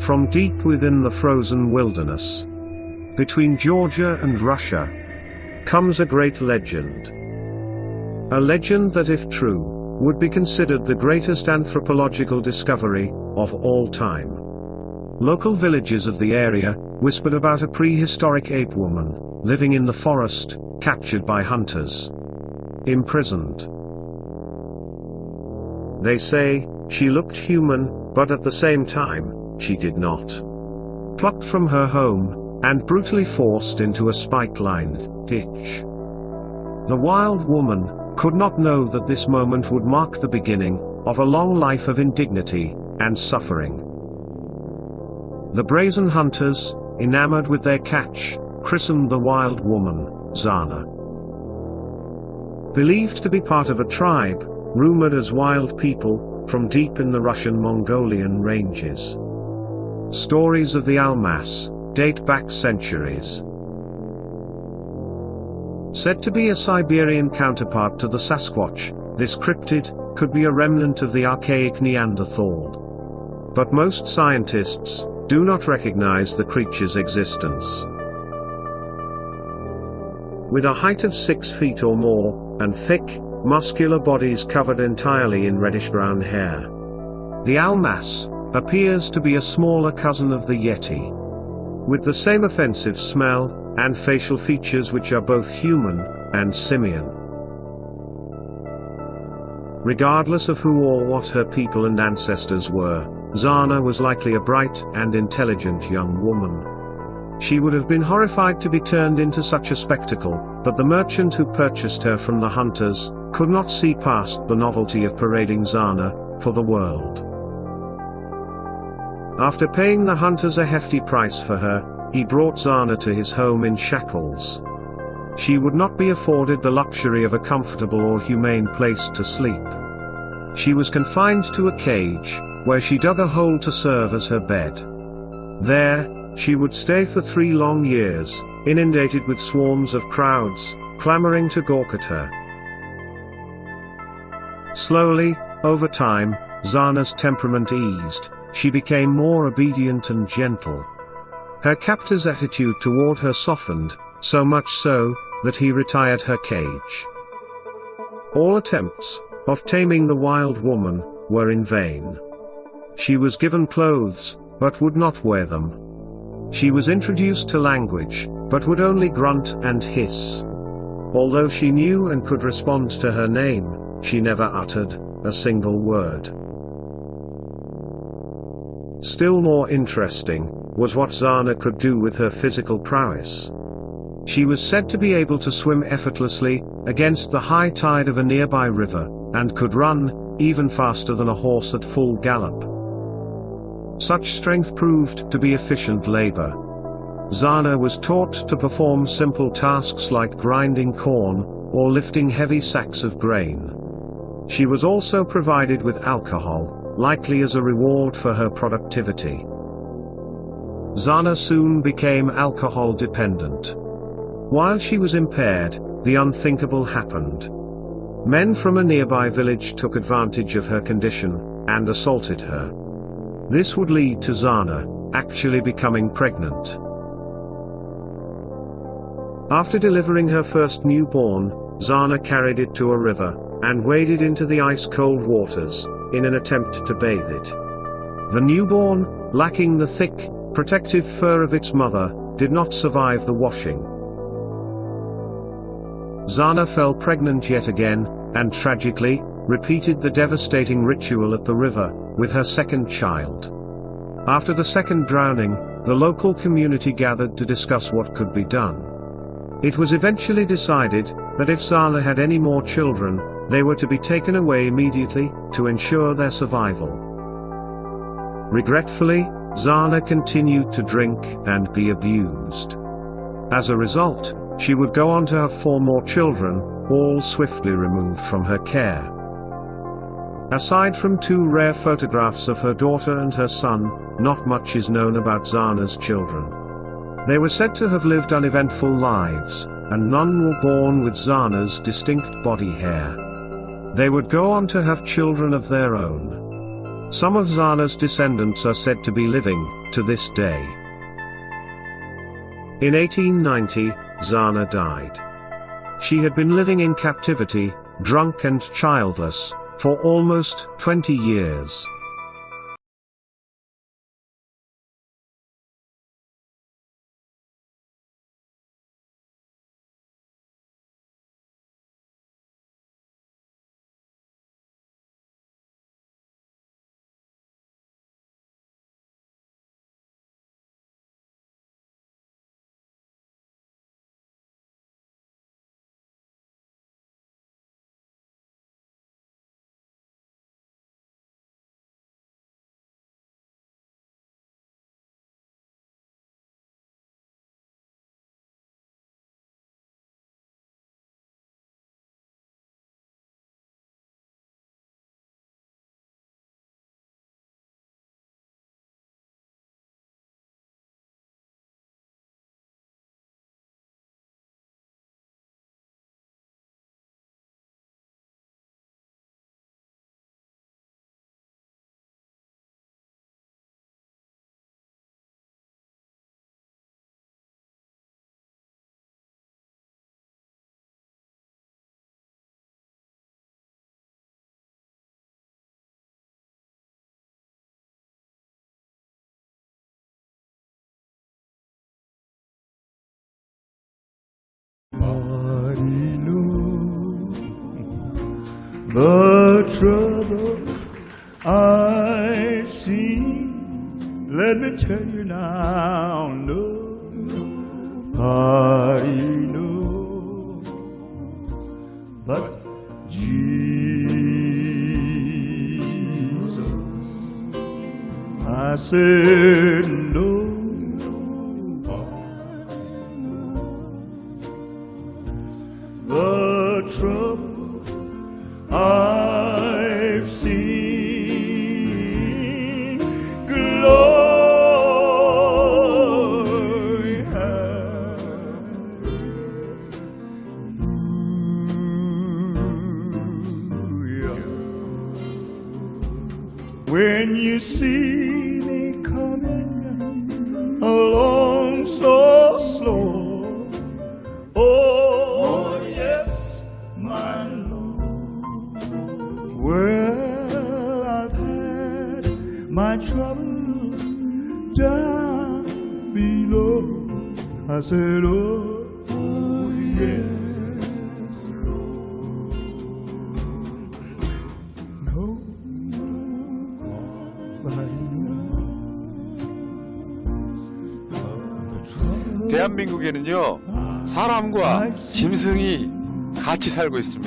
From deep within the frozen wilderness, between Georgia and Russia, comes a great legend. A legend that, if true, would be considered the greatest anthropological discovery of all time. Local villages of the area whispered about a prehistoric ape woman living in the forest, captured by hunters, imprisoned. They say she looked human, but at the same time, she did not. Plucked from her home, and brutally forced into a spike-lined ditch. The wild woman could not know that this moment would mark the beginning of a long life of indignity and suffering. The brazen hunters, enamored with their catch, christened the wild woman Zana. Believed to be part of a tribe, rumored as wild people, from deep in the Russian Mongolian ranges. Stories of the Almas date back centuries. Said to be a Siberian counterpart to the Sasquatch, this cryptid could be a remnant of the archaic Neanderthal. But most scientists do not recognize the creature's existence. With a height of 6 feet or more, and thick, muscular bodies covered entirely in reddish-brown hair, the Almas appears to be a smaller cousin of the Yeti, with the same offensive smell and facial features which are both human and simian. Regardless of who or what her people and ancestors were, Zana was likely a bright and intelligent young woman. She would have been horrified to be turned into such a spectacle, but the merchant who purchased her from the hunters could not see past the novelty of parading Zana for the world. After paying the hunters a hefty price for her, he brought Zana to his home in shackles. She would not be afforded the luxury of a comfortable or humane place to sleep. She was confined to a cage, where she dug a hole to serve as her bed. There, she would stay for 3 long years, inundated with swarms of crowds, clamoring to gawk at her. Slowly, over time, Zana's temperament eased. She became more obedient and gentle. Her captor's attitude toward her softened, so much so, that he retired her cage. All attempts of taming the wild woman were in vain. She was given clothes, but would not wear them. She was introduced to language, but would only grunt and hiss. Although she knew and could respond to her name, she never uttered a single word. Still more interesting was what Zana could do with her physical prowess. She was said to be able to swim effortlessly against the high tide of a nearby river, and could run even faster than a horse at full gallop. Such strength proved to be efficient labor. Zana was taught to perform simple tasks like grinding corn or lifting heavy sacks of grain. She was also provided with alcohol, likely as a reward for her productivity. Zana soon became alcohol dependent. While she was impaired, the unthinkable happened. Men from a nearby village took advantage of her condition and assaulted her. This would lead to Zana actually becoming pregnant. After delivering her first newborn, Zana carried it to a river and waded into the ice-cold waters in an attempt to bathe it. The newborn, lacking the thick, protective fur of its mother, did not survive the washing. Zana fell pregnant yet again, and tragically, repeated the devastating ritual at the river, with her second child. After the second drowning, the local community gathered to discuss what could be done. It was eventually decided that if Zana had any more children, They were to be taken away immediately, to ensure their survival. Regretfully, Zana continued to drink and be abused. As a result, she would go on to have 4 more children, all swiftly removed from her care. Aside from 2 rare photographs of her daughter and her son, not much is known about Zana's children. They were said to have lived uneventful lives, and none were born with Zana's distinct body hair. They would go on to have children of their own. Some of Zana's descendants are said to be living to this day. In 1890, Zana died. She had been living in captivity, drunk and childless, for almost 20 years. Nobody knows the trouble I've seen. Let me tell you now, nobody knows but Jesus. I said no. The trouble I've seen, glory, hallelujah. When you see me coming along so slow, well, I've had my trouble down below. I said, oh, yes, Lord. Nobody knows the trouble. 대한민국에는요, 사람과 짐승이 같이 살고 있습니다.